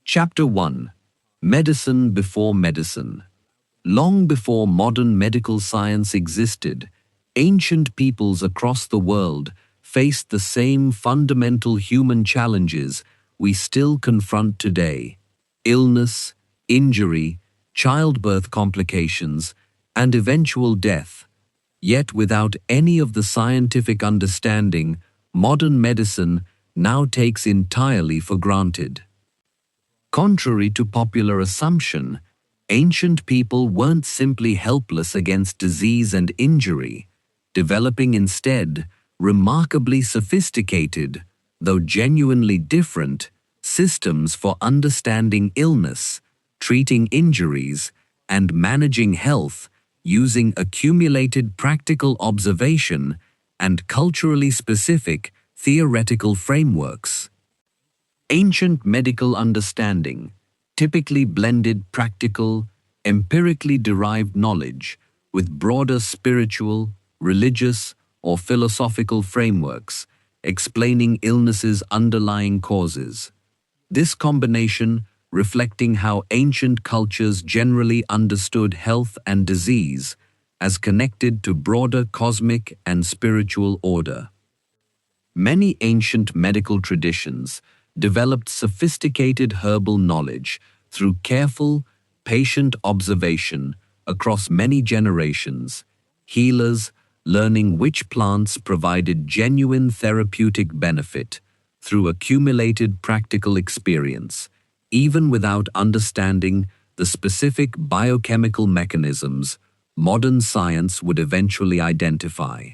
Chapter 1. Medicine before medicine. Long before modern medical science existed, ancient peoples across the world faced the same fundamental human challenges we still confront today: illness, injury, childbirth complications, and eventual death. Yet without any of the scientific understanding, modern medicine now takes entirely for granted. Contrary to popular assumption, ancient people weren't simply helpless against disease and injury, developing instead remarkably sophisticated, though genuinely different, systems for understanding illness, treating injuries, and managing health using accumulated practical observation and culturally specific theoretical frameworks. Ancient medical understanding typically blended practical, empirically derived knowledge with broader spiritual, religious, or philosophical frameworks, explaining illnesses' underlying causes. This combination reflecting how ancient cultures generally understood health and disease as connected to broader cosmic and spiritual order. Many ancient medical traditions developed sophisticated herbal knowledge through careful, patient observation across many generations, healers learning which plants provided genuine therapeutic benefit through accumulated practical experience, even without understanding the specific biochemical mechanisms modern science would eventually identify.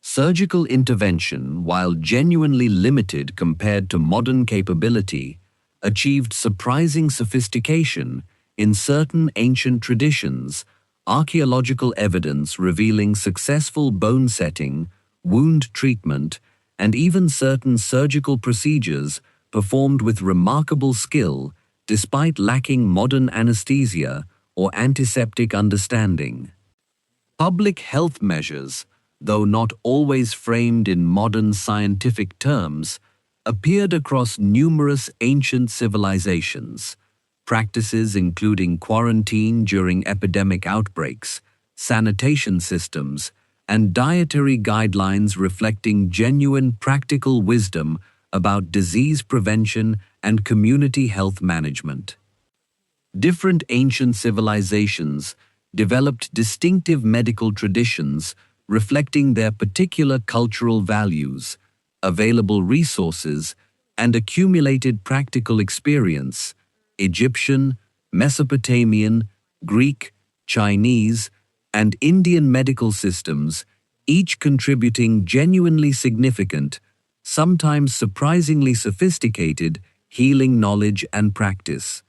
Surgical intervention, while genuinely limited compared to modern capability, achieved surprising sophistication in certain ancient traditions, archaeological evidence revealing successful bone setting, wound treatment, and even certain surgical procedures performed with remarkable skill despite lacking modern anesthesia or antiseptic understanding. Public health measures, though not always framed in modern scientific terms, appeared across numerous ancient civilizations. Practices including quarantine during epidemic outbreaks, sanitation systems, and dietary guidelines reflecting genuine practical wisdom about disease prevention and community health management. Different ancient civilizations developed distinctive medical traditions reflecting their particular cultural values, available resources, and accumulated practical experience. Egyptian, Mesopotamian, Greek, Chinese, and Indian medical systems, each contributing genuinely significant, sometimes surprisingly sophisticated, healing knowledge and practice.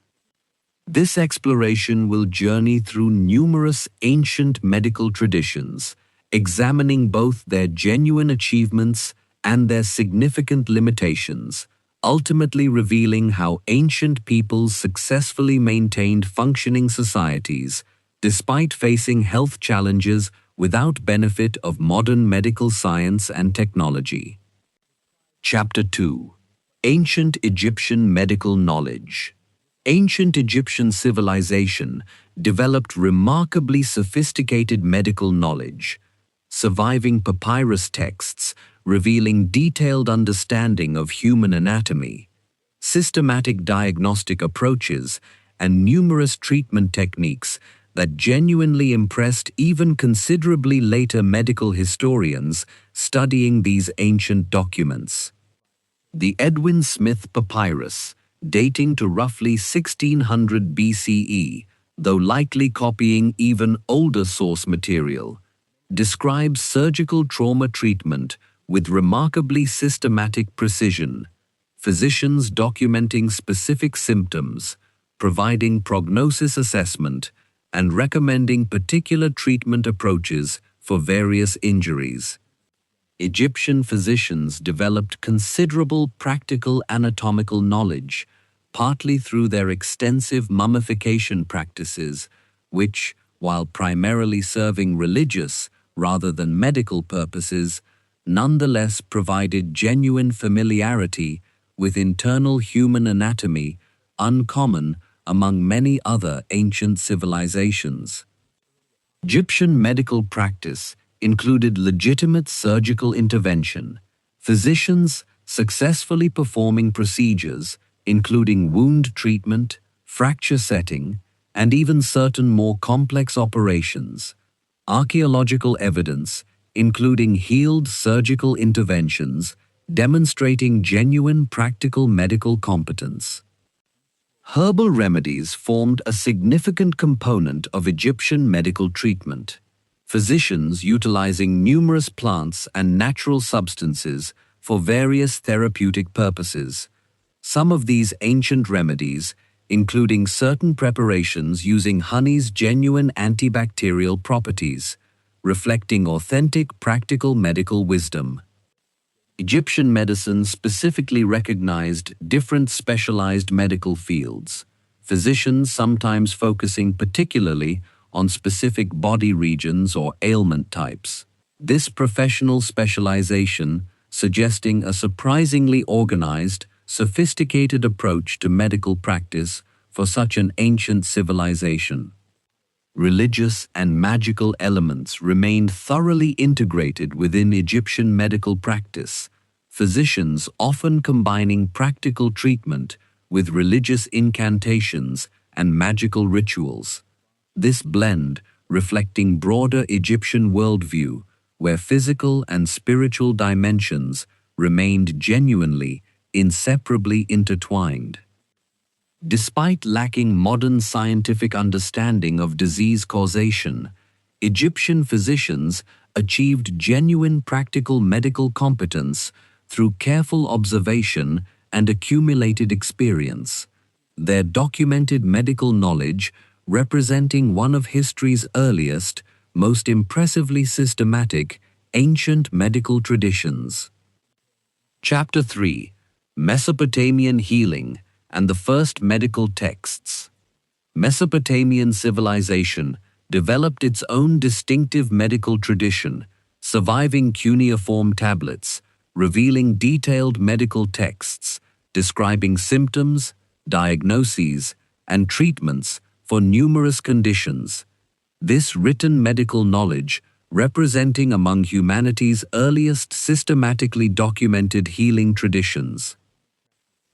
This exploration will journey through numerous ancient medical traditions, examining both their genuine achievements and their significant limitations, ultimately revealing how ancient peoples successfully maintained functioning societies despite facing health challenges without benefit of modern medical science and technology. Chapter 2. Ancient Egyptian Medical Knowledge. Ancient Egyptian civilization developed remarkably sophisticated medical knowledge. Surviving papyrus texts revealing detailed understanding of human anatomy, systematic diagnostic approaches, and numerous treatment techniques that genuinely impressed even considerably later medical historians studying these ancient documents. The Edwin Smith Papyrus, dating to roughly 1600 BCE, though likely copying even older source material, describes surgical trauma treatment with remarkably systematic precision, physicians documenting specific symptoms, providing prognosis assessment, and recommending particular treatment approaches for various injuries. Egyptian physicians developed considerable practical anatomical knowledge, partly through their extensive mummification practices, which, while primarily serving religious rather than medical purposes, nonetheless provided genuine familiarity with internal human anatomy uncommon among many other ancient civilizations. Egyptian medical practice included legitimate surgical intervention, physicians successfully performing procedures including wound treatment, fracture setting, and even certain more complex operations. Archaeological evidence, including healed surgical interventions, demonstrating genuine practical medical competence. Herbal remedies formed a significant component of Egyptian medical treatment. Physicians utilizing numerous plants and natural substances for various therapeutic purposes. Some of these ancient remedies, including certain preparations using honey's genuine antibacterial properties, reflecting authentic practical medical wisdom. Egyptian medicine specifically recognized different specialized medical fields, physicians sometimes focusing particularly on specific body regions or ailment types. This professional specialization suggesting a surprisingly organized, sophisticated approach to medical practice for such an ancient civilization. Religious and magical elements remained thoroughly integrated within Egyptian medical practice, physicians often combining practical treatment with religious incantations and magical rituals. This blend reflecting broader Egyptian worldview, where physical and spiritual dimensions remained genuinely, inseparably intertwined. Despite lacking modern scientific understanding of disease causation, Egyptian physicians achieved genuine practical medical competence through careful observation and accumulated experience. Their documented medical knowledge representing one of history's earliest, most impressively systematic, ancient medical traditions. Chapter 3: Mesopotamian Healing and the First Medical Texts. Mesopotamian civilization developed its own distinctive medical tradition, surviving cuneiform tablets, revealing detailed medical texts, describing symptoms, diagnoses, and treatments for numerous conditions. This written medical knowledge, representing among humanity's earliest systematically documented healing traditions.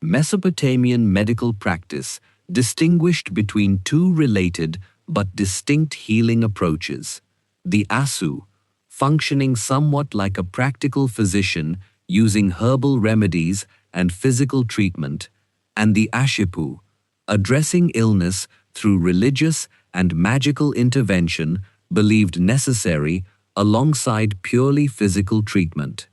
Mesopotamian medical practice distinguished between two related but distinct healing approaches. The Asu, functioning somewhat like a practical physician using herbal remedies and physical treatment, and the Ashipu, addressing illness through religious and magical intervention believed necessary alongside purely physical treatment.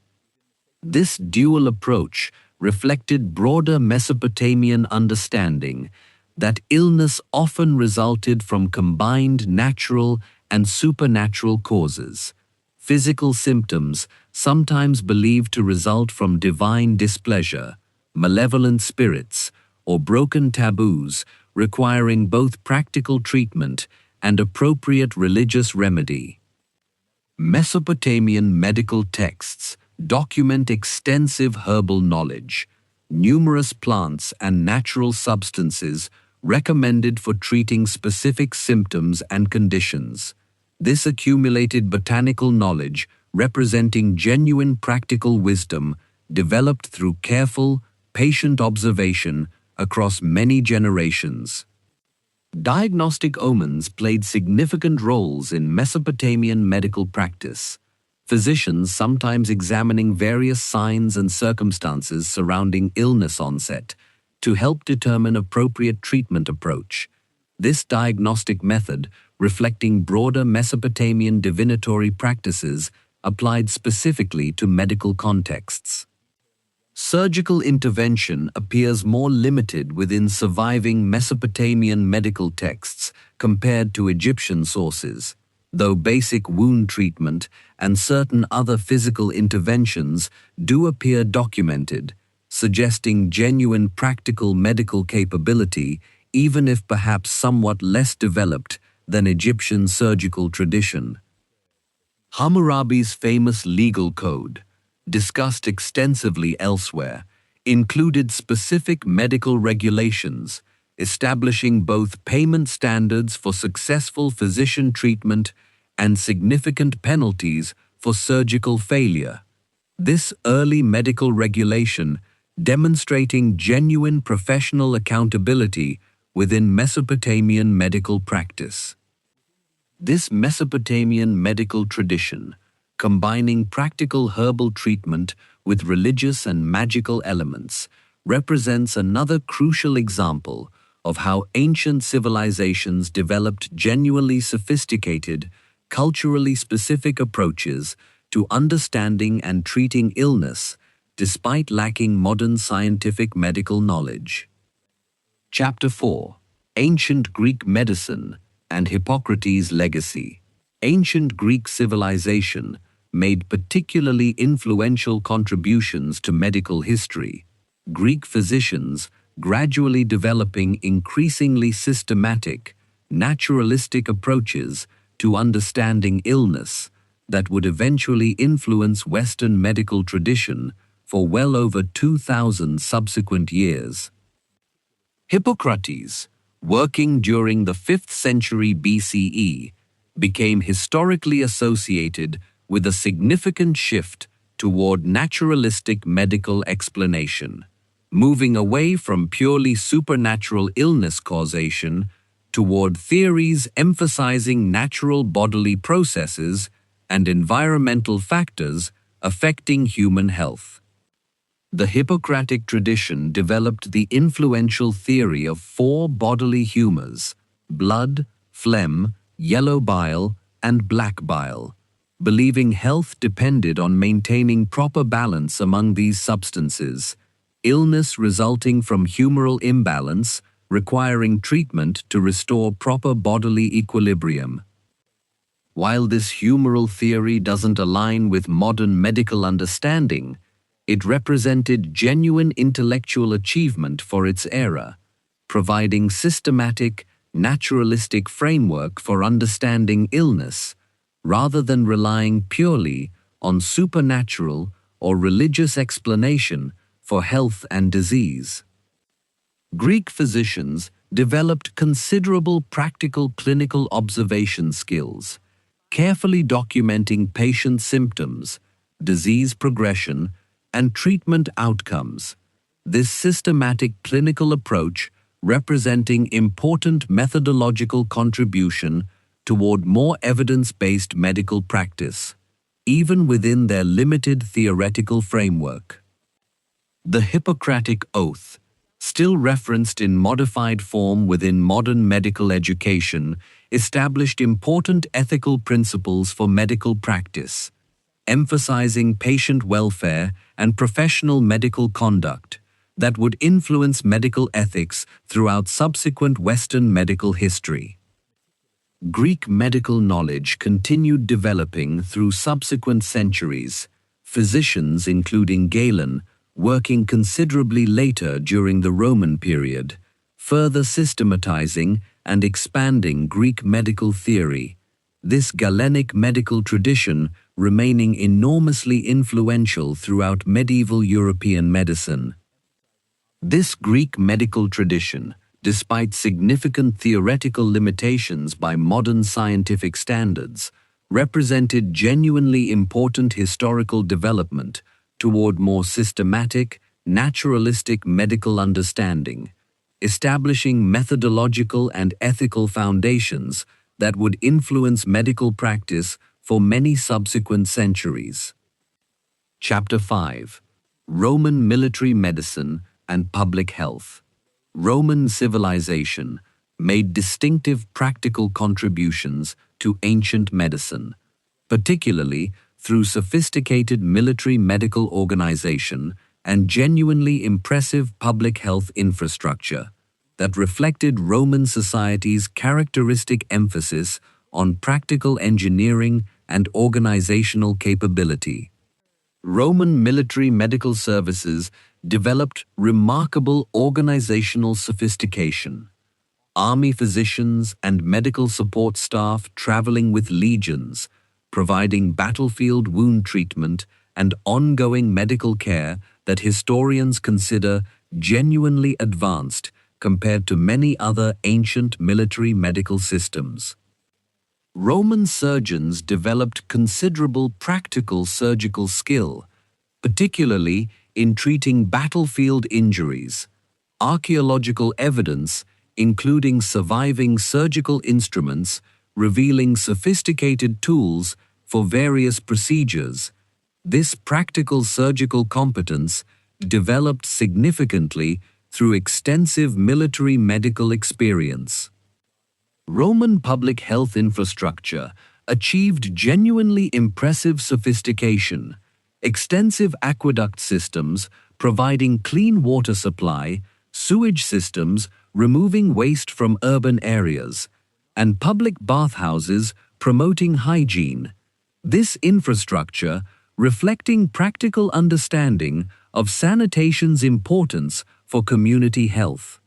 This dual approach reflected broader Mesopotamian understanding that illness often resulted from combined natural and supernatural causes. Physical symptoms, sometimes believed to result from divine displeasure, malevolent spirits, or broken taboos, requiring both practical treatment and appropriate religious remedy. Mesopotamian medical texts document extensive herbal knowledge, numerous plants and natural substances recommended for treating specific symptoms and conditions. This accumulated botanical knowledge, representing genuine practical wisdom, developed through careful, patient observation across many generations. Diagnostic omens played significant roles in Mesopotamian medical practice, physicians sometimes examining various signs and circumstances surrounding illness onset to help determine appropriate treatment approach. This diagnostic method, reflecting broader Mesopotamian divinatory practices, applied specifically to medical contexts. Surgical intervention appears more limited within surviving Mesopotamian medical texts compared to Egyptian sources, though basic wound treatment and certain other physical interventions do appear documented, suggesting genuine practical medical capability, even if perhaps somewhat less developed than Egyptian surgical tradition. Hammurabi's famous legal code, discussed extensively elsewhere, included specific medical regulations, establishing both payment standards for successful physician treatment and significant penalties for surgical failure. This early medical regulation demonstrating genuine professional accountability within Mesopotamian medical practice. This Mesopotamian medical tradition, combining practical herbal treatment with religious and magical elements, represents another crucial example of how ancient civilizations developed genuinely sophisticated, culturally specific approaches to understanding and treating illness, despite lacking modern scientific medical knowledge. Chapter 4: Ancient Greek Medicine and Hippocrates' Legacy. Ancient Greek civilization made particularly influential contributions to medical history. Greek physicians gradually developing increasingly systematic, naturalistic approaches to understanding illness that would eventually influence Western medical tradition for well over 2,000 subsequent years. Hippocrates, working during the 5th century BCE, became historically associated with a significant shift toward naturalistic medical explanation, moving away from purely supernatural illness causation toward theories emphasizing natural bodily processes and environmental factors affecting human health. The Hippocratic tradition developed the influential theory of 4 bodily humors: blood, phlegm, yellow bile, and black bile, believing health depended on maintaining proper balance among these substances, illness resulting from humoral imbalance requiring treatment to restore proper bodily equilibrium. While this humoral theory doesn't align with modern medical understanding, it represented genuine intellectual achievement for its era, providing systematic, naturalistic framework for understanding illness, rather than relying purely on supernatural or religious explanation for health and disease. Greek physicians developed considerable practical clinical observation skills, carefully documenting patient symptoms, disease progression, and treatment outcomes. This systematic clinical approach representing important methodological contribution toward more evidence-based medical practice, even within their limited theoretical framework. The Hippocratic Oath, still referenced in modified form within modern medical education, established important ethical principles for medical practice, emphasizing patient welfare and professional medical conduct that would influence medical ethics throughout subsequent Western medical history. Greek medical knowledge continued developing through subsequent centuries, physicians including Galen working considerably later during the Roman period, further systematizing and expanding Greek medical theory, this Galenic medical tradition remaining enormously influential throughout medieval European medicine. This Greek medical tradition, despite significant theoretical limitations by modern scientific standards, represented genuinely important historical development toward more systematic, naturalistic medical understanding, establishing methodological and ethical foundations that would influence medical practice for many subsequent centuries. Chapter 5: Roman Military Medicine and Public Health. Roman civilization made distinctive practical contributions to ancient medicine, particularly through sophisticated military medical organization and genuinely impressive public health infrastructure that reflected Roman society's characteristic emphasis on practical engineering and organizational capability. Roman military medical services developed remarkable organizational sophistication. Army physicians and medical support staff traveling with legions, providing battlefield wound treatment and ongoing medical care that historians consider genuinely advanced compared to many other ancient military medical systems. Roman surgeons developed considerable practical surgical skill, particularly in treating battlefield injuries. Archaeological evidence, including surviving surgical instruments, revealing sophisticated tools for various procedures. This practical surgical competence developed significantly through extensive military medical experience. Roman public health infrastructure achieved genuinely impressive sophistication. Extensive aqueduct systems providing clean water supply, sewage systems removing waste from urban areas, and public bathhouses promoting hygiene. This infrastructure reflecting practical understanding of sanitation's importance for community health.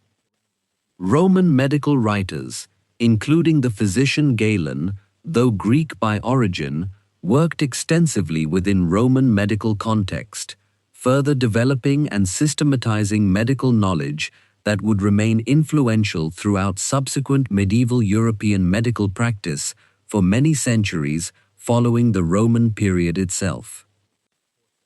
Roman medical writers, including the physician Galen, though Greek by origin, worked extensively within Roman medical context, further developing and systematizing medical knowledge that would remain influential throughout subsequent medieval European medical practice for many centuries following the Roman period itself.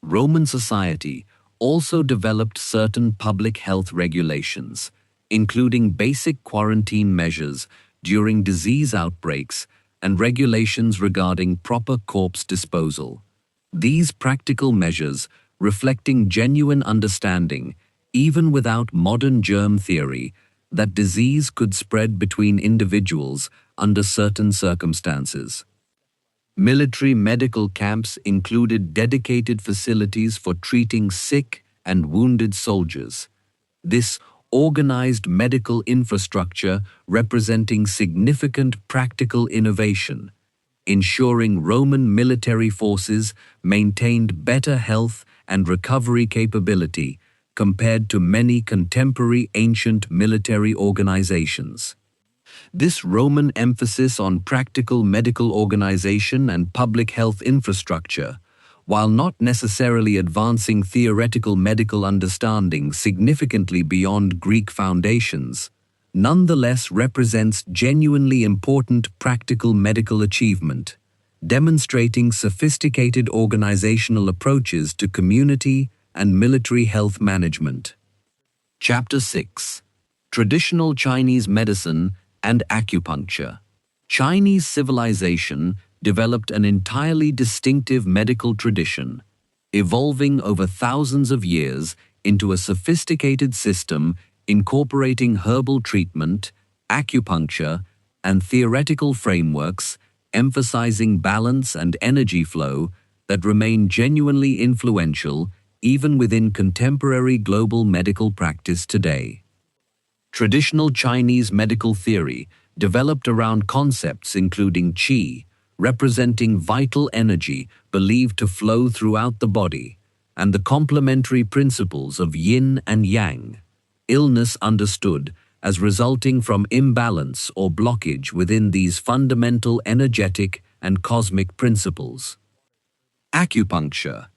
Roman society also developed certain public health regulations, including basic quarantine measures during disease outbreaks and regulations regarding proper corpse disposal. These practical measures, reflecting genuine understanding, even without modern germ theory, that disease could spread between individuals under certain circumstances. Military medical camps included dedicated facilities for treating sick and wounded soldiers. This organized medical infrastructure representing significant practical innovation, ensuring Roman military forces maintained better health and recovery capability compared to many contemporary ancient military organizations. This Roman emphasis on practical medical organization and public health infrastructure, while not necessarily advancing theoretical medical understanding significantly beyond Greek foundations, nonetheless represents genuinely important practical medical achievement, demonstrating sophisticated organizational approaches to community and military health management. Chapter 6: Traditional Chinese Medicine and Acupuncture. Chinese civilization developed an entirely distinctive medical tradition, evolving over thousands of years into a sophisticated system incorporating herbal treatment, acupuncture, and theoretical frameworks emphasizing balance and energy flow that remain genuinely influential even within contemporary global medical practice today. Traditional Chinese medical theory developed around concepts including qi, representing vital energy believed to flow throughout the body, and the complementary principles of yin and yang, illness understood as resulting from imbalance or blockage within these fundamental energetic and cosmic principles. Acupuncture,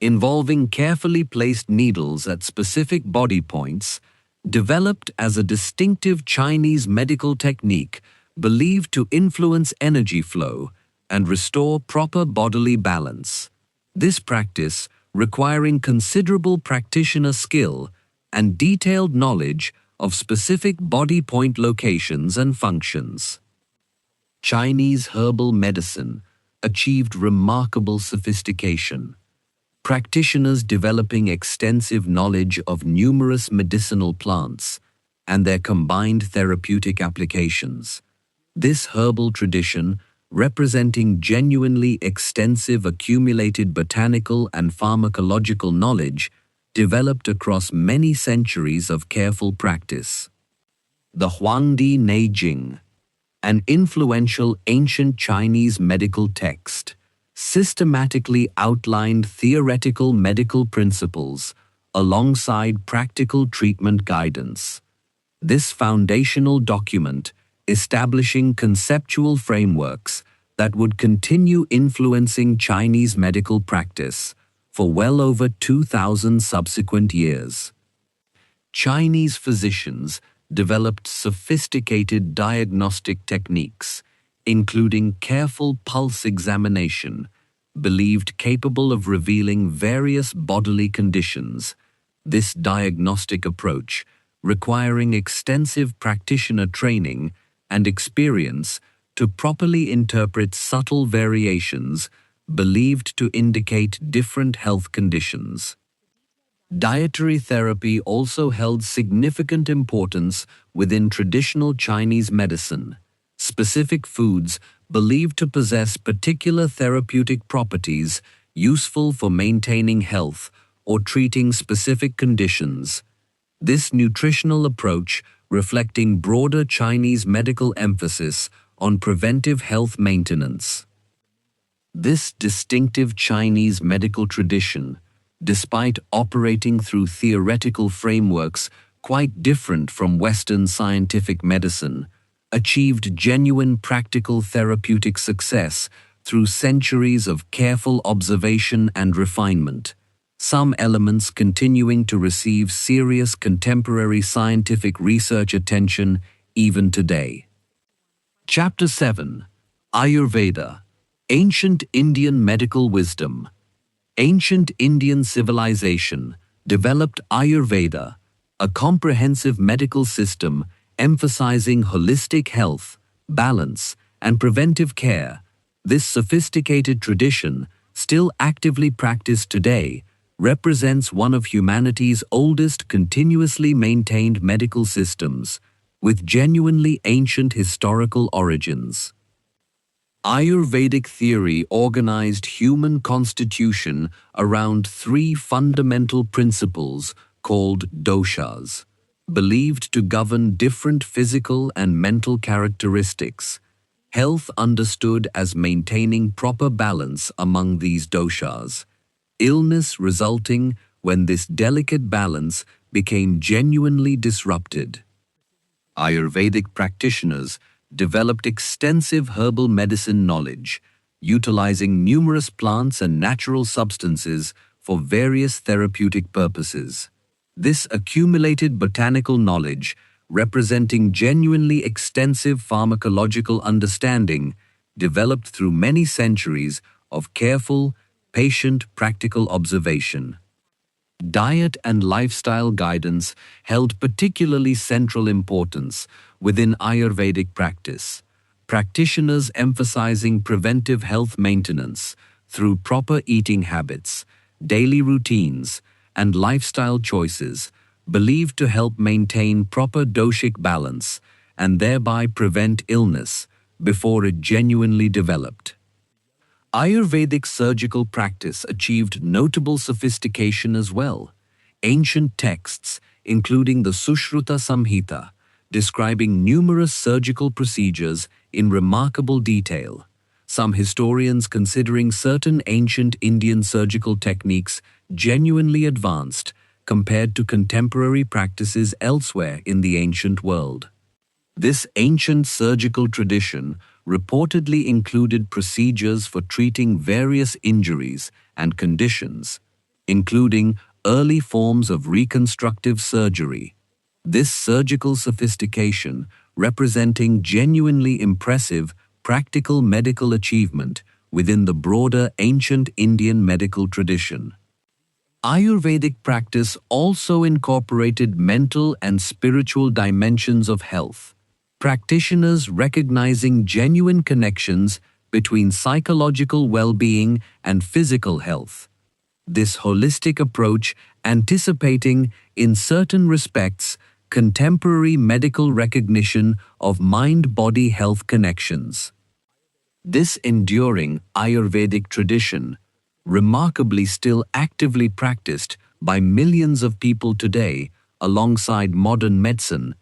involving carefully placed needles at specific body points, developed as a distinctive Chinese medical technique believed to influence energy flow and restore proper bodily balance. This practice, requiring considerable practitioner skill and detailed knowledge of specific body point locations and functions. Chinese herbal medicine achieved remarkable sophistication, practitioners developing extensive knowledge of numerous medicinal plants and their combined therapeutic applications. This herbal tradition, representing genuinely extensive accumulated botanical and pharmacological knowledge, developed across many centuries of careful practice. The Huangdi Neijing, an influential ancient Chinese medical text, systematically outlined theoretical medical principles alongside practical treatment guidance. This foundational document establishing conceptual frameworks that would continue influencing Chinese medical practice for well over 2,000 subsequent years. Chinese physicians developed sophisticated diagnostic techniques, including careful pulse examination, believed capable of revealing various bodily conditions. This diagnostic approach, requiring extensive practitioner training and experience to properly interpret subtle variations believed to indicate different health conditions. Dietary therapy also held significant importance within traditional Chinese medicine. Specific foods believed to possess particular therapeutic properties useful for maintaining health or treating specific conditions. This nutritional approach reflecting broader Chinese medical emphasis on preventive health maintenance. This distinctive Chinese medical tradition, despite operating through theoretical frameworks quite different from Western scientific medicine, achieved genuine practical therapeutic success through centuries of careful observation and refinement, some elements continuing to receive serious contemporary scientific research attention even today. Chapter 7. Ayurveda, Ancient Indian Medical Wisdom. Ancient Indian civilization developed Ayurveda, a comprehensive medical system emphasizing holistic health, balance, and preventive care. This sophisticated tradition, still actively practiced today, represents one of humanity's oldest continuously maintained medical systems, with genuinely ancient historical origins. Ayurvedic theory organized human constitution around three fundamental principles called doshas, believed to govern different physical and mental characteristics. Health understood as maintaining proper balance among these doshas. Illness resulting when this delicate balance became genuinely disrupted. Ayurvedic practitioners developed extensive herbal medicine knowledge, utilizing numerous plants and natural substances for various therapeutic purposes. This accumulated botanical knowledge, representing genuinely extensive pharmacological understanding, developed through many centuries of careful, patient, practical observation. Diet and lifestyle guidance held particularly central importance within Ayurvedic practice, practitioners emphasizing preventive health maintenance through proper eating habits, daily routines, and lifestyle choices, believed to help maintain proper doshic balance and thereby prevent illness before it genuinely developed. Ayurvedic surgical practice achieved notable sophistication as well. Ancient texts, including the Sushruta Samhita, describing numerous surgical procedures in remarkable detail. Some historians considering certain ancient Indian surgical techniques genuinely advanced compared to contemporary practices elsewhere in the ancient world. This ancient surgical tradition reportedly included procedures for treating various injuries and conditions, including early forms of reconstructive surgery. This surgical sophistication, representing genuinely impressive practical medical achievement within the broader ancient Indian medical tradition. Ayurvedic practice also incorporated mental and spiritual dimensions of health, practitioners recognizing genuine connections between psychological well-being and physical health. This holistic approach anticipating, in certain respects, contemporary medical recognition of mind-body health connections. This enduring Ayurvedic tradition, remarkably still actively practiced by millions of people today alongside modern medicine,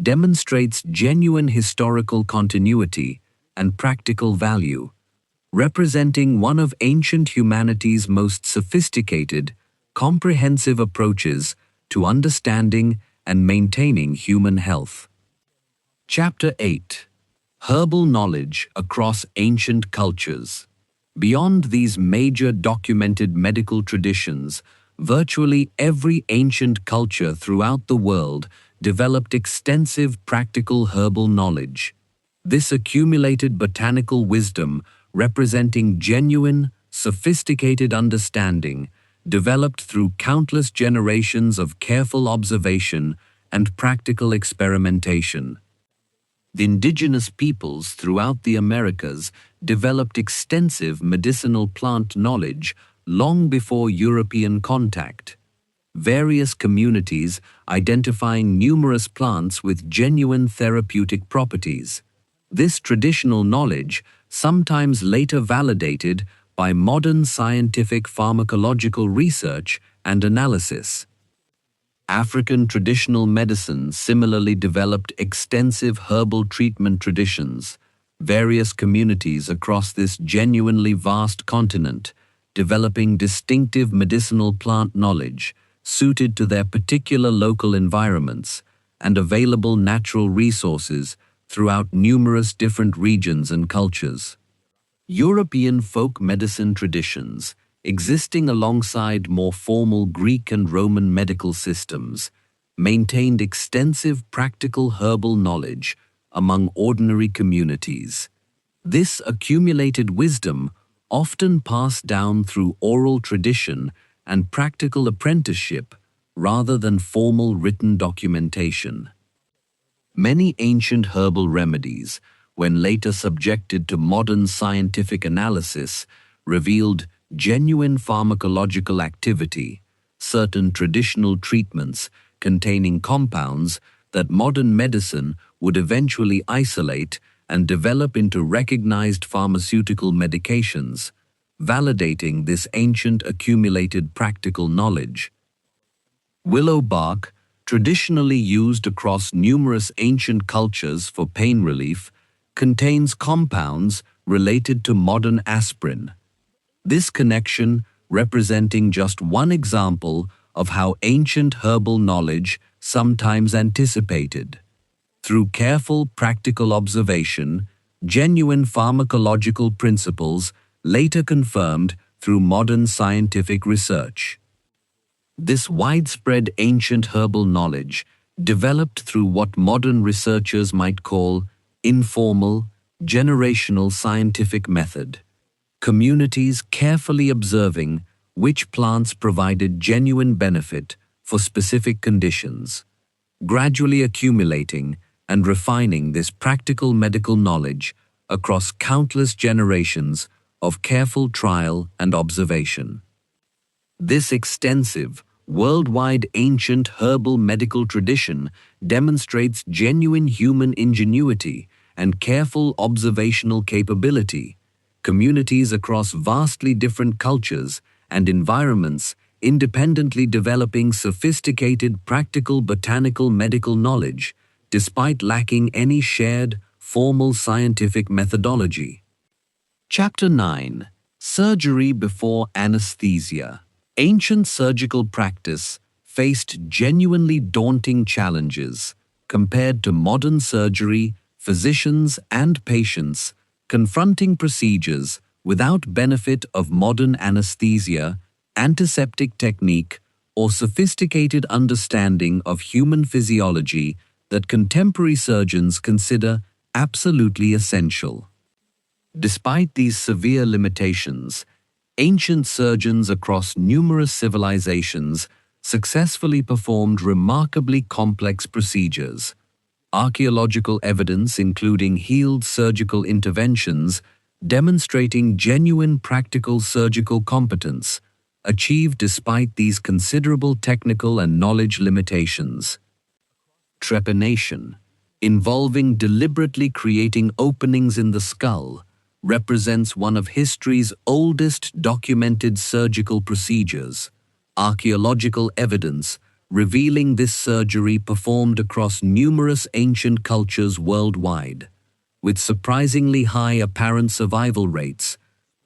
demonstrates genuine historical continuity and practical value, representing one of ancient humanity's most sophisticated, comprehensive approaches to understanding and maintaining human health. Chapter 8. Herbal Knowledge Across Ancient Cultures. Beyond these major documented medical traditions, virtually every ancient culture throughout the world developed extensive practical herbal knowledge. This accumulated botanical wisdom, representing genuine, sophisticated understanding, developed through countless generations of careful observation and practical experimentation. The indigenous peoples throughout the Americas developed extensive medicinal plant knowledge long before European contact. Various communities identifying numerous plants with genuine therapeutic properties. This traditional knowledge, sometimes later validated by modern scientific pharmacological research and analysis. African traditional medicine similarly developed extensive herbal treatment traditions. Various communities across this genuinely vast continent developing distinctive medicinal plant knowledge suited to their particular local environments and available natural resources throughout numerous different regions and cultures. European folk medicine traditions, existing alongside more formal Greek and Roman medical systems, maintained extensive practical herbal knowledge among ordinary communities. This accumulated wisdom, often passed down through oral tradition and practical apprenticeship rather than formal written documentation. Many ancient herbal remedies, when later subjected to modern scientific analysis, revealed genuine pharmacological activity. Certain traditional treatments containing compounds that modern medicine would eventually isolate and develop into recognized pharmaceutical medications, validating this ancient accumulated practical knowledge. Willow bark, traditionally used across numerous ancient cultures for pain relief, contains compounds related to modern aspirin. This connection representing just one example of how ancient herbal knowledge sometimes anticipated. Through careful practical observation, genuine pharmacological principles later confirmed through modern scientific research. This widespread ancient herbal knowledge developed through what modern researchers might call informal, generational scientific method. Communities carefully observing which plants provided genuine benefit for specific conditions, gradually accumulating and refining this practical medical knowledge across countless generations of careful trial and observation. This extensive, worldwide ancient herbal medical tradition demonstrates genuine human ingenuity and careful observational capability. Communities across vastly different cultures and environments independently developing sophisticated practical botanical medical knowledge despite lacking any shared, formal scientific methodology. Chapter 9. Surgery before anesthesia. Ancient surgical practice faced genuinely daunting challenges. Compared to modern surgery, physicians and patients confronting procedures without benefit of modern anesthesia, antiseptic technique, or sophisticated understanding of human physiology that contemporary surgeons consider absolutely essential. Despite these severe limitations, ancient surgeons across numerous civilizations successfully performed remarkably complex procedures. Archaeological evidence, including healed surgical interventions, demonstrating genuine practical surgical competence, achieved despite these considerable technical and knowledge limitations. Trepanation, involving deliberately creating openings in the skull, represents one of history's oldest documented surgical procedures. Archaeological evidence revealing this surgery performed across numerous ancient cultures worldwide, with surprisingly high apparent survival rates,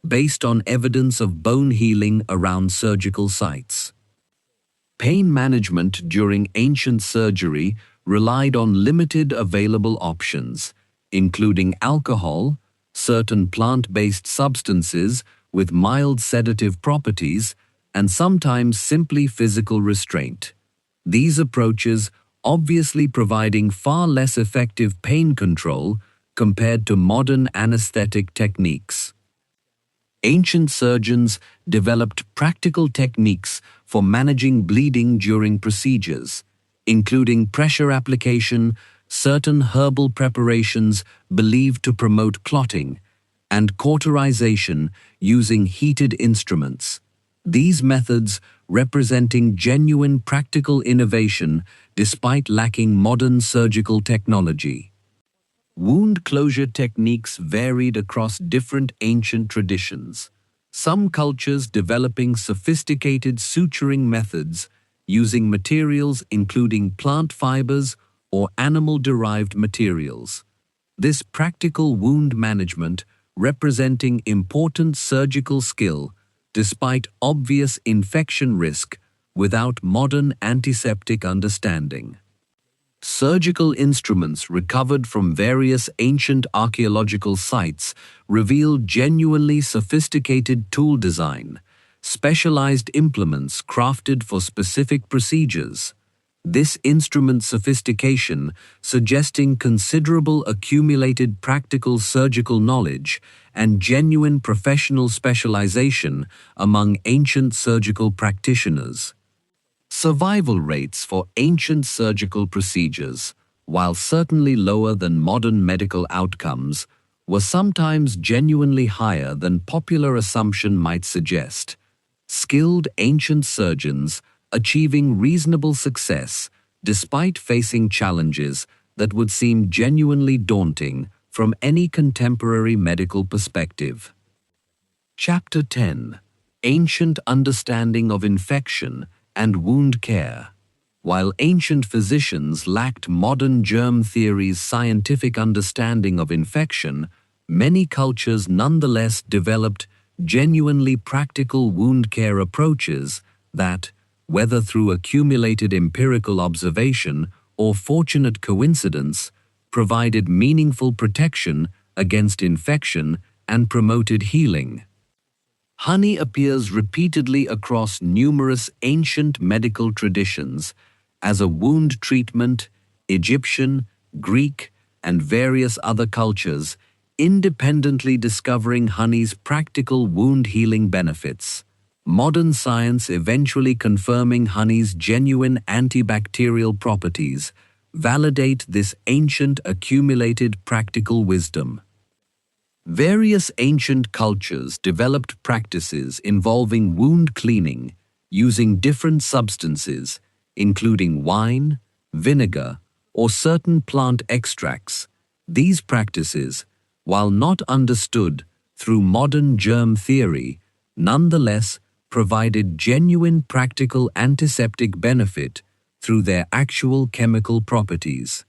based on evidence of bone healing around surgical sites. Pain management during ancient surgery relied on limited available options, including alcohol, certain plant-based substances with mild sedative properties, and sometimes simply physical restraint. These approaches obviously providing far less effective pain control compared to modern anesthetic techniques. Ancient surgeons developed practical techniques for managing bleeding during procedures, including pressure application, certain herbal preparations believed to promote clotting, and cauterization using heated instruments. These methods representing genuine practical innovation despite lacking modern surgical technology. Wound closure techniques varied across different ancient traditions, some cultures developing sophisticated suturing methods using materials including plant fibers or animal-derived materials. This practical wound management representing important surgical skill despite obvious infection risk without modern antiseptic understanding. Surgical instruments recovered from various ancient archaeological sites reveal genuinely sophisticated tool design, specialized implements crafted for specific procedures. This instrument sophistication suggesting considerable accumulated practical surgical knowledge and genuine professional specialization among ancient surgical practitioners. Survival rates for ancient surgical procedures, while certainly lower than modern medical outcomes, were sometimes genuinely higher than popular assumption might suggest. Skilled ancient surgeons achieving reasonable success despite facing challenges that would seem genuinely daunting from any contemporary medical perspective. Chapter 10: Ancient Understanding of Infection and Wound Care. While ancient physicians lacked modern germ theory's scientific understanding of infection, many cultures nonetheless developed genuinely practical wound care approaches that, whether through accumulated empirical observation or fortunate coincidence, provided meaningful protection against infection and promoted healing. Honey appears repeatedly across numerous ancient medical traditions as a wound treatment. Egyptian, Greek, and various other cultures independently discovering honey's practical wound healing benefits. Modern science eventually confirming honey's genuine antibacterial properties validate this ancient accumulated practical wisdom. Various ancient cultures developed practices involving wound cleaning using different substances, including wine, vinegar, or certain plant extracts. These practices, while not understood through modern germ theory, nonetheless provided genuine practical antiseptic benefit through their actual chemical properties.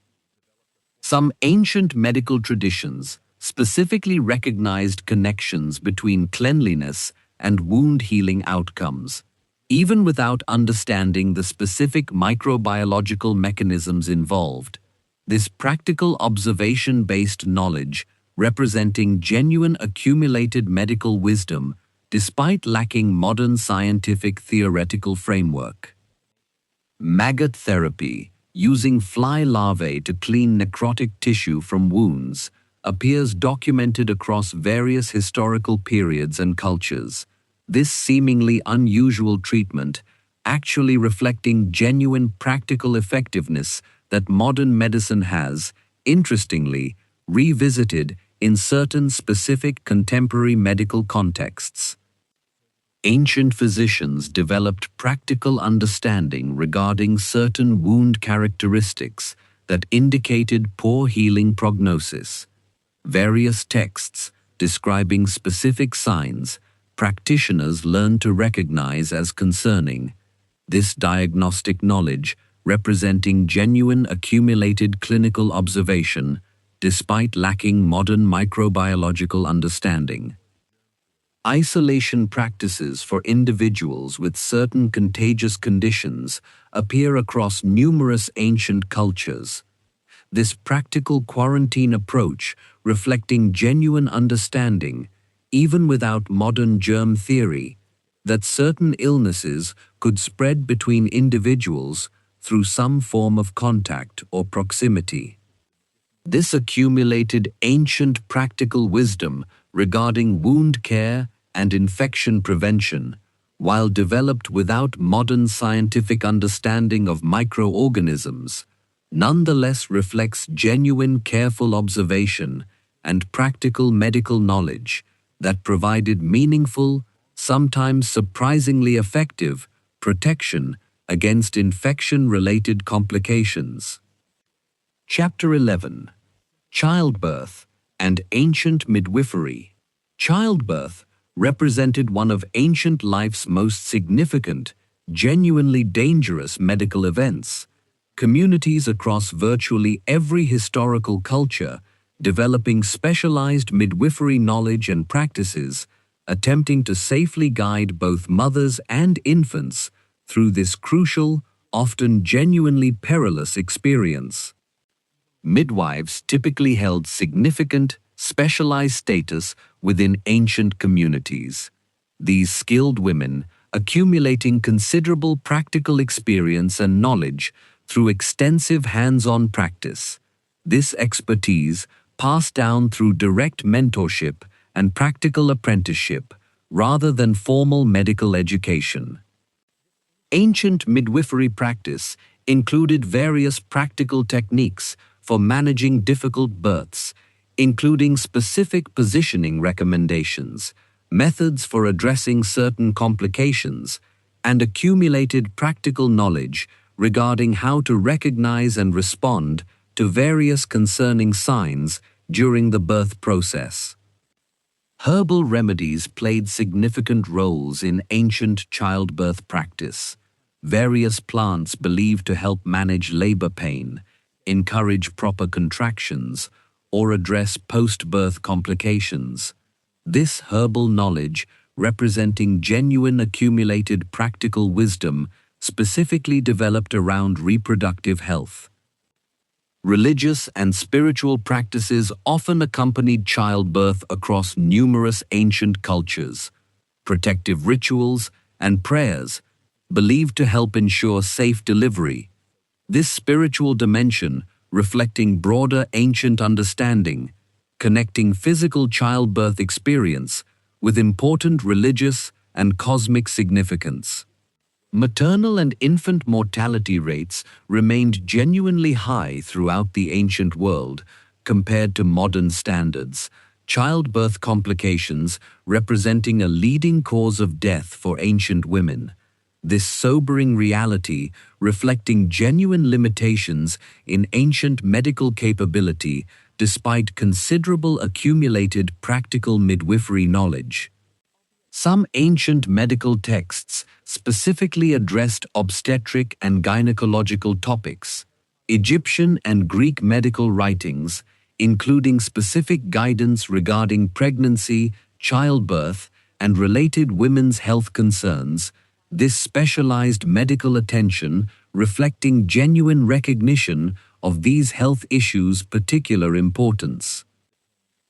Some ancient medical traditions specifically recognized connections between cleanliness and wound healing outcomes, even without understanding the specific microbiological mechanisms involved. This practical observation-based knowledge representing genuine accumulated medical wisdom despite lacking modern scientific theoretical framework. Maggot therapy, using fly larvae to clean necrotic tissue from wounds, appears documented across various historical periods and cultures. This seemingly unusual treatment actually reflecting genuine practical effectiveness that modern medicine has, interestingly, revisited in certain specific contemporary medical contexts. Ancient physicians developed practical understanding regarding certain wound characteristics that indicated poor healing prognosis. Various texts describing specific signs practitioners learned to recognize as concerning. This diagnostic knowledge representing genuine accumulated clinical observation despite lacking modern microbiological understanding. Isolation practices for individuals with certain contagious conditions appear across numerous ancient cultures. This practical quarantine approach reflecting genuine understanding, even without modern germ theory, that certain illnesses could spread between individuals through some form of contact or proximity. This accumulated ancient practical wisdom regarding wound care and infection prevention, while developed without modern scientific understanding of microorganisms, nonetheless reflects genuine careful observation and practical medical knowledge that provided meaningful, sometimes surprisingly effective, protection against infection-related complications. Chapter 11. Childbirth and Ancient Midwifery. Childbirth represented one of ancient life's most significant, genuinely dangerous medical events. Communities across virtually every historical culture developing specialized midwifery knowledge and practices, attempting to safely guide both mothers and infants through this crucial, often genuinely perilous experience. Midwives typically held significant, specialized status within ancient communities. These skilled women, accumulating considerable practical experience and knowledge through extensive hands-on practice. This expertise, passed down through direct mentorship and practical apprenticeship, rather than formal medical education. Ancient midwifery practice included various practical techniques for managing difficult births, including specific positioning recommendations, methods for addressing certain complications, and accumulated practical knowledge regarding how to recognize and respond to various concerning signs during the birth process. Herbal remedies played significant roles in ancient childbirth practice. Various plants believed to help manage labor pain, encourage proper contractions, or address post-birth complications. This herbal knowledge, representing genuine accumulated practical wisdom, specifically developed around reproductive health. Religious and spiritual practices often accompanied childbirth across numerous ancient cultures. Protective rituals and prayers, believed to help ensure safe delivery. This spiritual dimension, reflecting broader ancient understanding, connecting physical childbirth experience with important religious and cosmic significance. Maternal and infant mortality rates remained genuinely high throughout the ancient world compared to modern standards, childbirth complications representing a leading cause of death for ancient women. This sobering reality reflecting genuine limitations in ancient medical capability despite considerable accumulated practical midwifery knowledge. Some ancient medical texts specifically addressed obstetric and gynecological topics. Egyptian and Greek medical writings, including specific guidance regarding pregnancy, childbirth, and related women's health concerns, this specialized medical attention reflecting genuine recognition of these health issues' particular importance.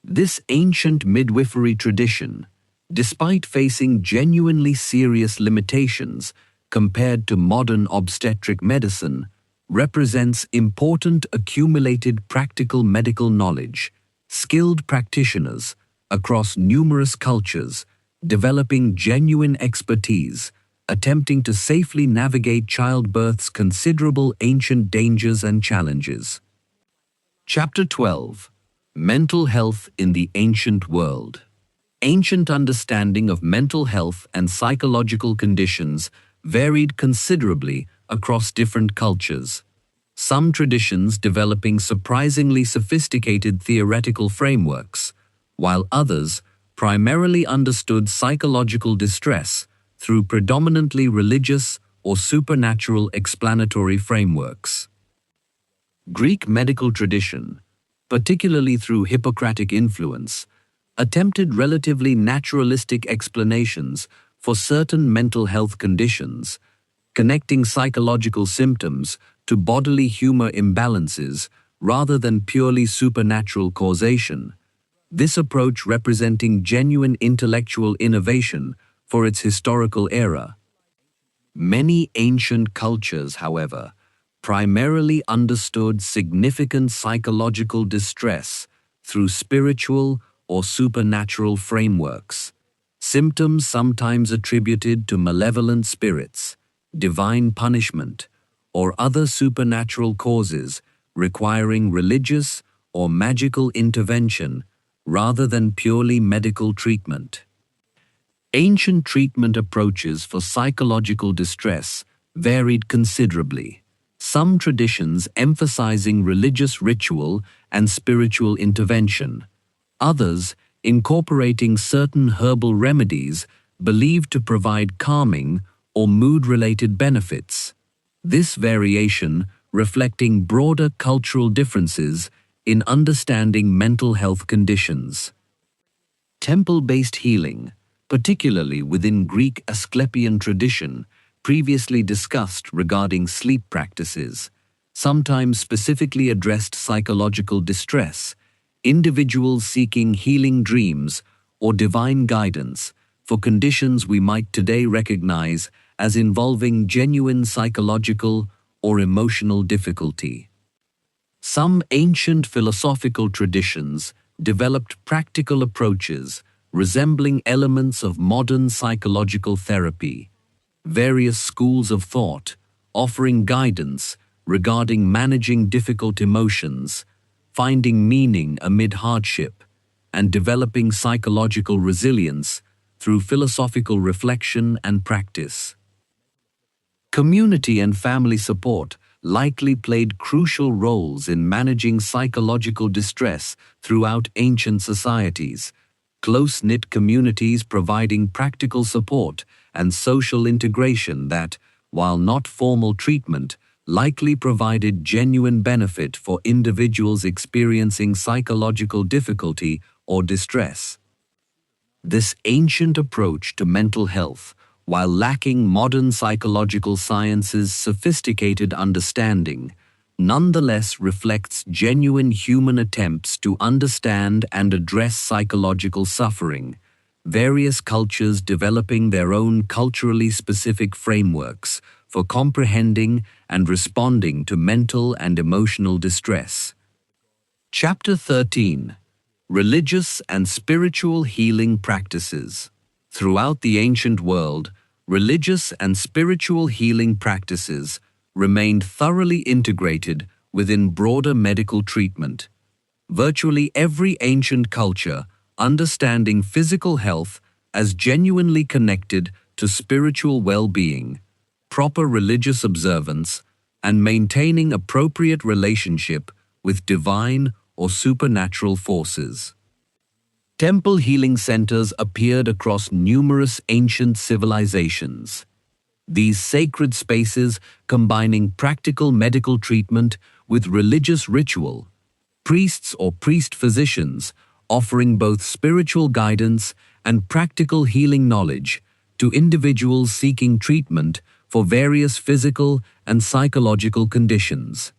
This ancient midwifery tradition, despite facing genuinely serious limitations compared to modern obstetric medicine, represents important accumulated practical medical knowledge, skilled practitioners across numerous cultures, developing genuine expertise, attempting to safely navigate childbirth's considerable ancient dangers and challenges. Chapter 12. Mental Health in the Ancient World. Ancient understanding of mental health and psychological conditions varied considerably across different cultures. Some traditions developing surprisingly sophisticated theoretical frameworks, while others primarily understood psychological distress through predominantly religious or supernatural explanatory frameworks. Greek medical tradition, particularly through Hippocratic influence, attempted relatively naturalistic explanations for certain mental health conditions, connecting psychological symptoms to bodily humor imbalances rather than purely supernatural causation. This approach representing genuine intellectual innovation for its historical era. Many ancient cultures, however, primarily understood significant psychological distress through spiritual or supernatural frameworks. Symptoms sometimes attributed to malevolent spirits, divine punishment, or other supernatural causes requiring religious or magical intervention rather than purely medical treatment. Ancient treatment approaches for psychological distress varied considerably, some traditions emphasizing religious ritual and spiritual intervention, others incorporating certain herbal remedies believed to provide calming or mood-related benefits. This variation reflecting broader cultural differences in understanding mental health conditions. Temple-based healing, particularly within Greek Asclepian tradition, previously discussed regarding sleep practices, sometimes specifically addressed psychological distress, individuals seeking healing dreams or divine guidance for conditions we might today recognize as involving genuine psychological or emotional difficulty. Some ancient philosophical traditions developed practical approaches resembling elements of modern psychological therapy. Various schools of thought offering guidance regarding managing difficult emotions, finding meaning amid hardship, and developing psychological resilience through philosophical reflection and practice. Community and family support likely played crucial roles in managing psychological distress throughout ancient societies, close-knit communities providing practical support and social integration that, while not formal treatment, likely provided genuine benefit for individuals experiencing psychological difficulty or distress. This ancient approach to mental health, while lacking modern psychological science's sophisticated understanding, nonetheless reflects genuine human attempts to understand and address psychological suffering, various cultures developing their own culturally specific frameworks for comprehending and responding to mental and emotional distress. Chapter 13. Religious and Spiritual Healing Practices. Throughout the ancient world, religious and spiritual healing practices remained thoroughly integrated within broader medical treatment. Virtually every ancient culture understanding physical health as genuinely connected to spiritual well-being, proper religious observance, and maintaining appropriate relationship with divine or supernatural forces. Temple healing centers appeared across numerous ancient civilizations. These sacred spaces combining practical medical treatment with religious ritual, priests or priest-physicians offering both spiritual guidance and practical healing knowledge to individuals seeking treatment for various physical and psychological conditions.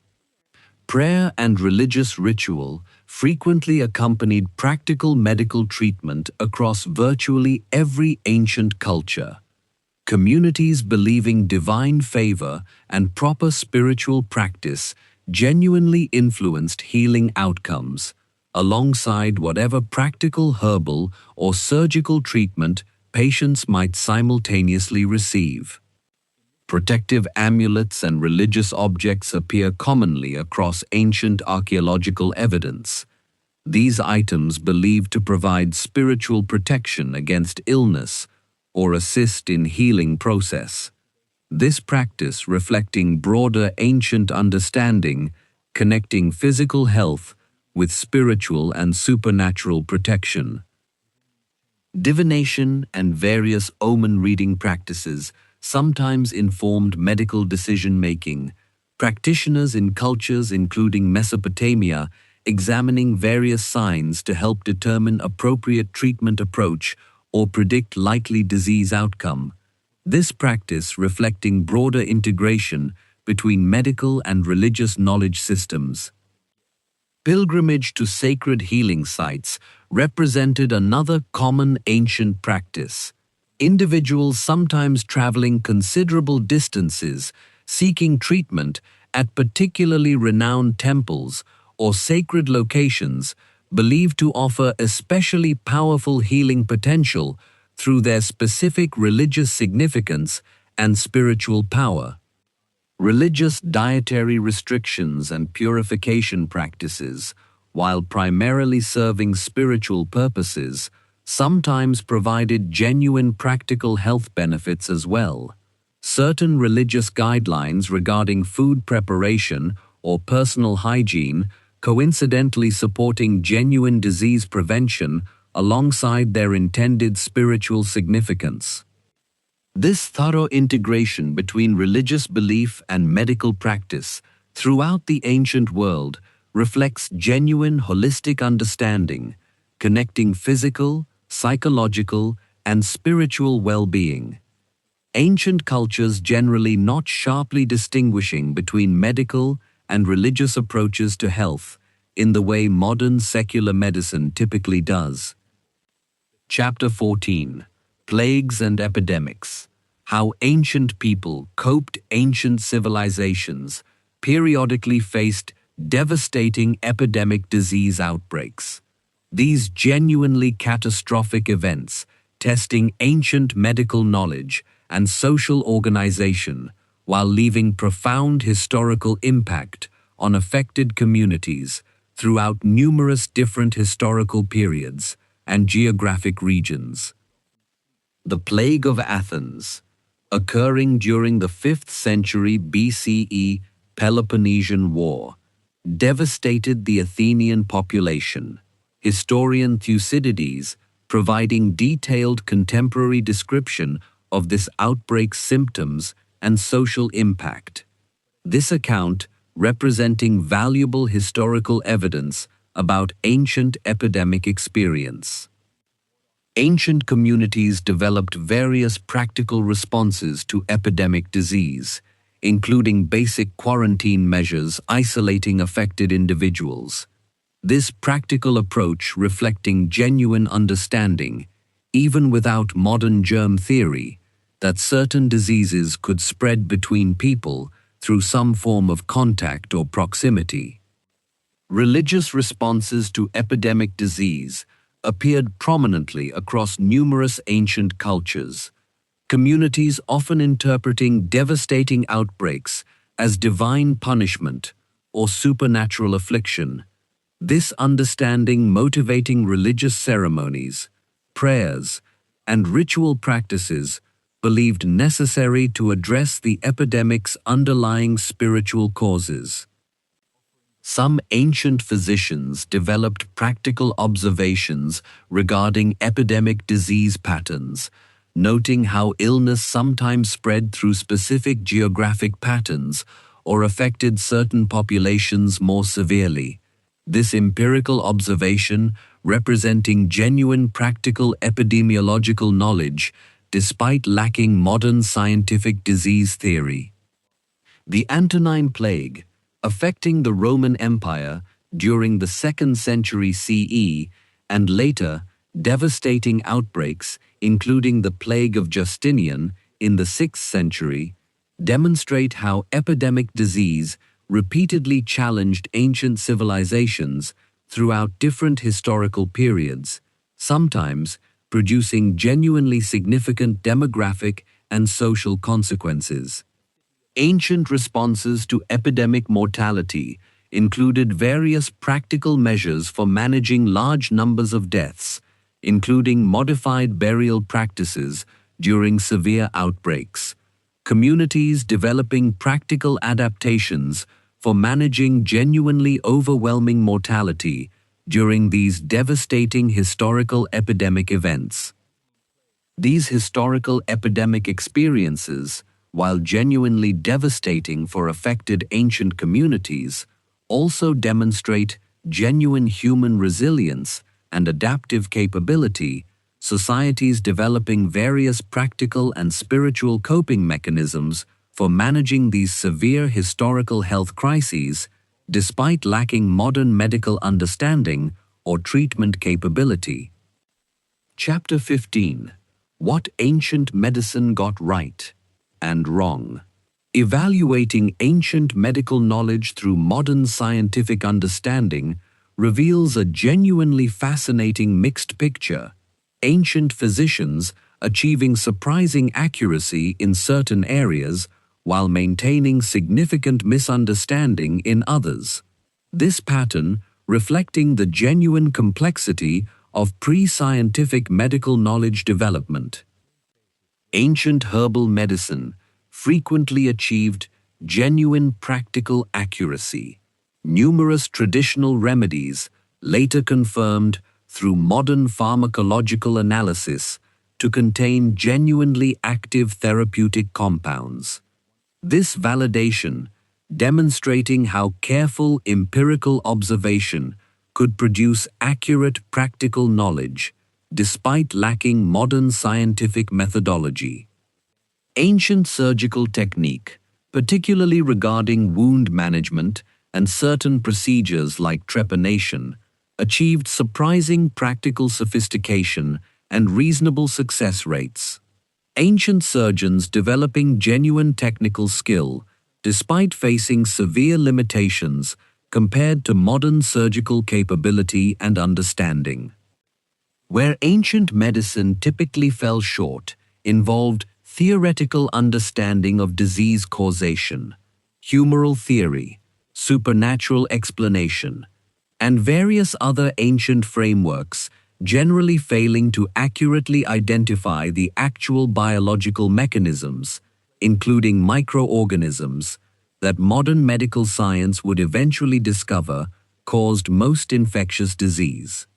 Prayer and religious ritual frequently accompanied practical medical treatment across virtually every ancient culture. Communities believing divine favor and proper spiritual practice genuinely influenced healing outcomes, alongside whatever practical herbal or surgical treatment patients might simultaneously receive. Protective amulets and religious objects appear commonly across ancient archaeological evidence. These items believed to provide spiritual protection against illness or assist in healing process. This practice reflecting broader ancient understanding, connecting physical health with spiritual and supernatural protection. Divination and various omen reading practices sometimes informed medical decision-making. Practitioners in cultures including Mesopotamia examining various signs to help determine appropriate treatment approach or predict likely disease outcome. This practice reflecting broader integration between medical and religious knowledge systems. Pilgrimage to sacred healing sites represented another common ancient practice. Individuals sometimes traveling considerable distances, seeking treatment at particularly renowned temples or sacred locations believed to offer especially powerful healing potential through their specific religious significance and spiritual power. Religious dietary restrictions and purification practices, while primarily serving spiritual purposes, sometimes provided genuine practical health benefits as well. Certain religious guidelines regarding food preparation or personal hygiene coincidentally supporting genuine disease prevention alongside their intended spiritual significance. This thorough integration between religious belief and medical practice throughout the ancient world reflects genuine holistic understanding, connecting physical, psychological, and spiritual well-being. Ancient cultures generally not sharply distinguishing between medical and religious approaches to health in the way modern secular medicine typically does. Chapter 14: Plagues and Epidemics. How ancient people coped. Ancient civilizations periodically faced devastating epidemic disease outbreaks. These genuinely catastrophic events, testing ancient medical knowledge and social organization, while leaving profound historical impact on affected communities throughout numerous different historical periods and geographic regions. The Plague of Athens, occurring during the 5th century BCE Peloponnesian War, devastated the Athenian population. Historian Thucydides providing detailed contemporary description of this outbreak's symptoms and social impact. This account representing valuable historical evidence about ancient epidemic experience. Ancient communities developed various practical responses to epidemic disease, including basic quarantine measures isolating affected individuals. This practical approach reflecting genuine understanding, even without modern germ theory, that certain diseases could spread between people through some form of contact or proximity. Religious responses to epidemic disease appeared prominently across numerous ancient cultures, communities often interpreting devastating outbreaks as divine punishment or supernatural affliction. This understanding motivating religious ceremonies, prayers, and ritual practices believed necessary to address the epidemic's underlying spiritual causes. Some ancient physicians developed practical observations regarding epidemic disease patterns, noting how illness sometimes spread through specific geographic patterns or affected certain populations more severely. This empirical observation representing genuine practical epidemiological knowledge despite lacking modern scientific disease theory. The Antonine Plague, affecting the Roman Empire during the 2nd century CE and later devastating outbreaks including the Plague of Justinian in the 6th century, demonstrate how epidemic disease repeatedly challenged ancient civilizations throughout different historical periods, sometimes producing genuinely significant demographic and social consequences. Ancient responses to epidemic mortality included various practical measures for managing large numbers of deaths, including modified burial practices during severe outbreaks, communities developing practical adaptations for managing genuinely overwhelming mortality during these devastating historical epidemic events. These historical epidemic experiences, while genuinely devastating for affected ancient communities, also demonstrate genuine human resilience and adaptive capability, societies developing various practical and spiritual coping mechanisms for managing these severe historical health crises, despite lacking modern medical understanding or treatment capability. Chapter 15: What Ancient Medicine Got Right and Wrong. Evaluating ancient medical knowledge through modern scientific understanding reveals a genuinely fascinating mixed picture. Ancient physicians achieving surprising accuracy in certain areas while maintaining significant misunderstanding in others. This pattern reflecting the genuine complexity of pre-scientific medical knowledge development. Ancient herbal medicine frequently achieved genuine practical accuracy. Numerous traditional remedies later confirmed through modern pharmacological analysis to contain genuinely active therapeutic compounds. This validation, demonstrating how careful empirical observation could produce accurate practical knowledge, despite lacking modern scientific methodology. Ancient surgical technique, particularly regarding wound management and certain procedures like trepanation, achieved surprising practical sophistication and reasonable success rates. Ancient surgeons developing genuine technical skill despite facing severe limitations compared to modern surgical capability and understanding. Where ancient medicine typically fell short, involved theoretical understanding of disease causation, humoral theory, supernatural explanation, and various other ancient frameworks, generally failing to accurately identify the actual biological mechanisms, including microorganisms, that modern medical science would eventually discover caused most infectious disease.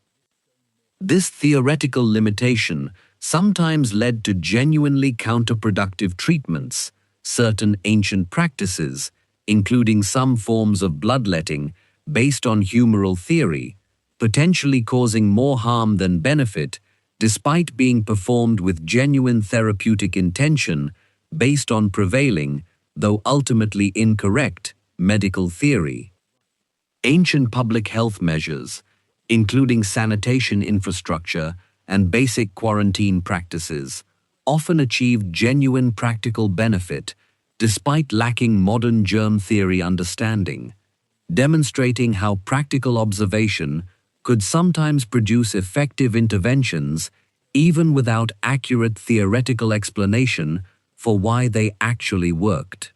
This theoretical limitation sometimes led to genuinely counterproductive treatments. Certain ancient practices, including some forms of bloodletting based on humoral theory, potentially causing more harm than benefit, despite being performed with genuine therapeutic intention based on prevailing, though ultimately incorrect, medical theory. Ancient public health measures, including sanitation infrastructure and basic quarantine practices, often achieved genuine practical benefit despite lacking modern germ theory understanding, demonstrating how practical observation could sometimes produce effective interventions even without accurate theoretical explanation for why they actually worked.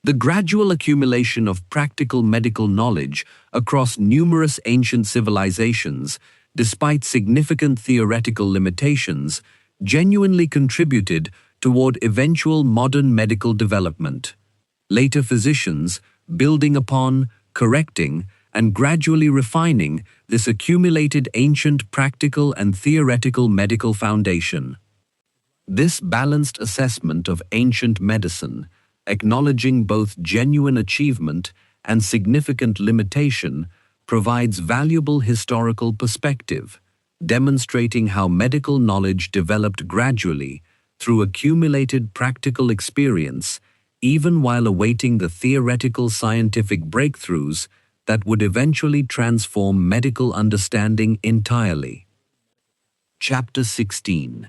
The gradual accumulation of practical medical knowledge across numerous ancient civilizations, despite significant theoretical limitations, genuinely contributed toward eventual modern medical development. Later physicians, building upon, correcting, and gradually refining this accumulated ancient practical and theoretical medical foundation. This balanced assessment of ancient medicine, acknowledging both genuine achievement and significant limitation, provides valuable historical perspective, demonstrating how medical knowledge developed gradually through accumulated practical experience, even while awaiting the theoretical scientific breakthroughs that would eventually transform medical understanding entirely. Chapter 16.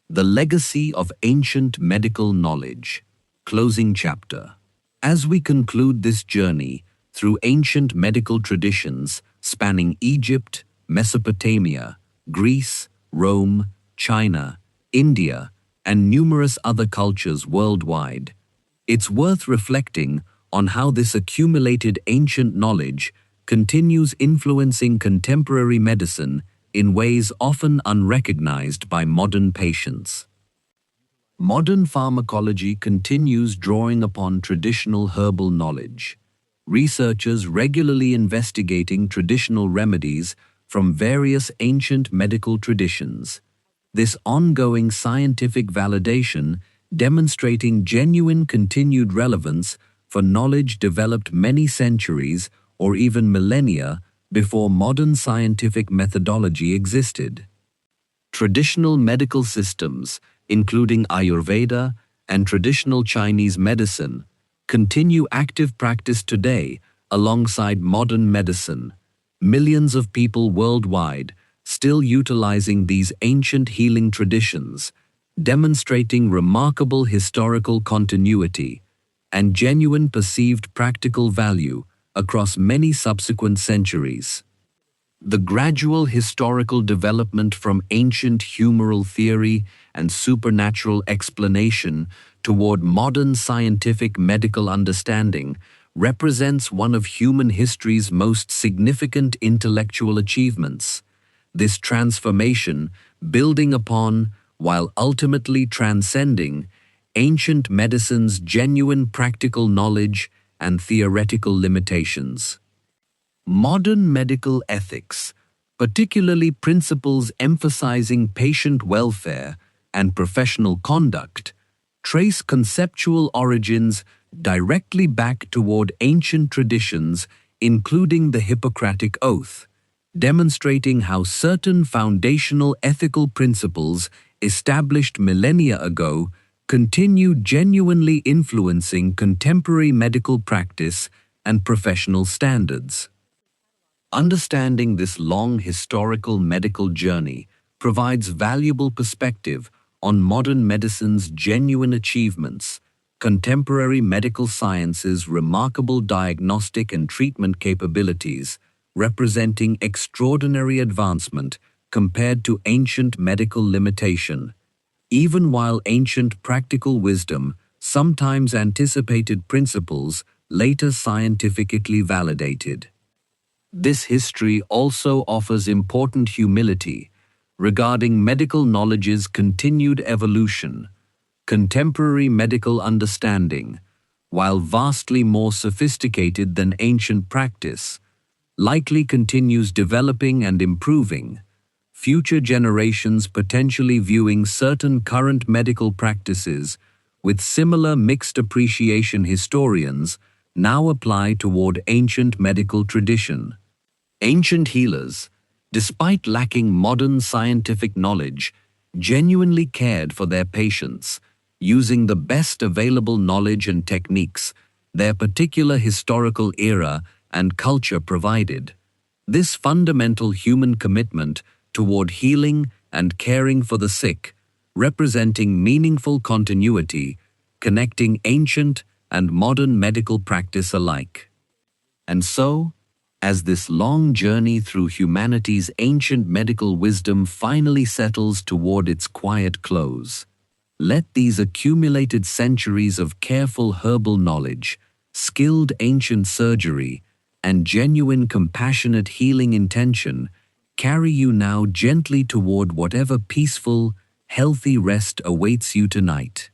The Legacy of Ancient Medical Knowledge. Closing chapter. As we conclude this journey through ancient medical traditions spanning Egypt, Mesopotamia, Greece, Rome, China, India, and numerous other cultures worldwide, it's worth reflecting on how this accumulated ancient knowledge continues influencing contemporary medicine in ways often unrecognized by modern patients. Modern pharmacology continues drawing upon traditional herbal knowledge. Researchers regularly investigating traditional remedies from various ancient medical traditions. This ongoing scientific validation demonstrating genuine continued relevance for knowledge developed many centuries or even millennia before modern scientific methodology existed. Traditional medical systems, including Ayurveda and traditional Chinese medicine, continue active practice today alongside modern medicine. Millions of people worldwide still utilizing these ancient healing traditions, demonstrating remarkable historical continuity. and genuine perceived practical value across many subsequent centuries. The gradual historical development from ancient humoral theory and supernatural explanation toward modern scientific medical understanding represents one of human history's most significant intellectual achievements. This transformation, building upon, while ultimately transcending, ancient medicine's genuine practical knowledge and theoretical limitations. Modern medical ethics, particularly principles emphasizing patient welfare and professional conduct, trace conceptual origins directly back toward ancient traditions, including the Hippocratic Oath, demonstrating how certain foundational ethical principles established millennia ago continue genuinely influencing contemporary medical practice and professional standards. Understanding this long historical medical journey provides valuable perspective on modern medicine's genuine achievements, contemporary medical science's remarkable diagnostic and treatment capabilities, representing extraordinary advancement compared to ancient medical limitation. Even while ancient practical wisdom sometimes anticipated principles later scientifically validated. This history also offers important humility regarding medical knowledge's continued evolution. Contemporary medical understanding, while vastly more sophisticated than ancient practice, likely continues developing and improving, future generations potentially viewing certain current medical practices with similar mixed appreciation. Historians now apply toward ancient medical tradition. Ancient healers, despite lacking modern scientific knowledge, genuinely cared for their patients, using the best available knowledge and techniques their particular historical era and culture provided. This fundamental human commitment toward healing and caring for the sick, representing meaningful continuity, connecting ancient and modern medical practice alike. And so, as this long journey through humanity's ancient medical wisdom finally settles toward its quiet close, let these accumulated centuries of careful herbal knowledge, skilled ancient surgery, and genuine compassionate healing intention carry you now gently toward whatever peaceful, healthy rest awaits you tonight.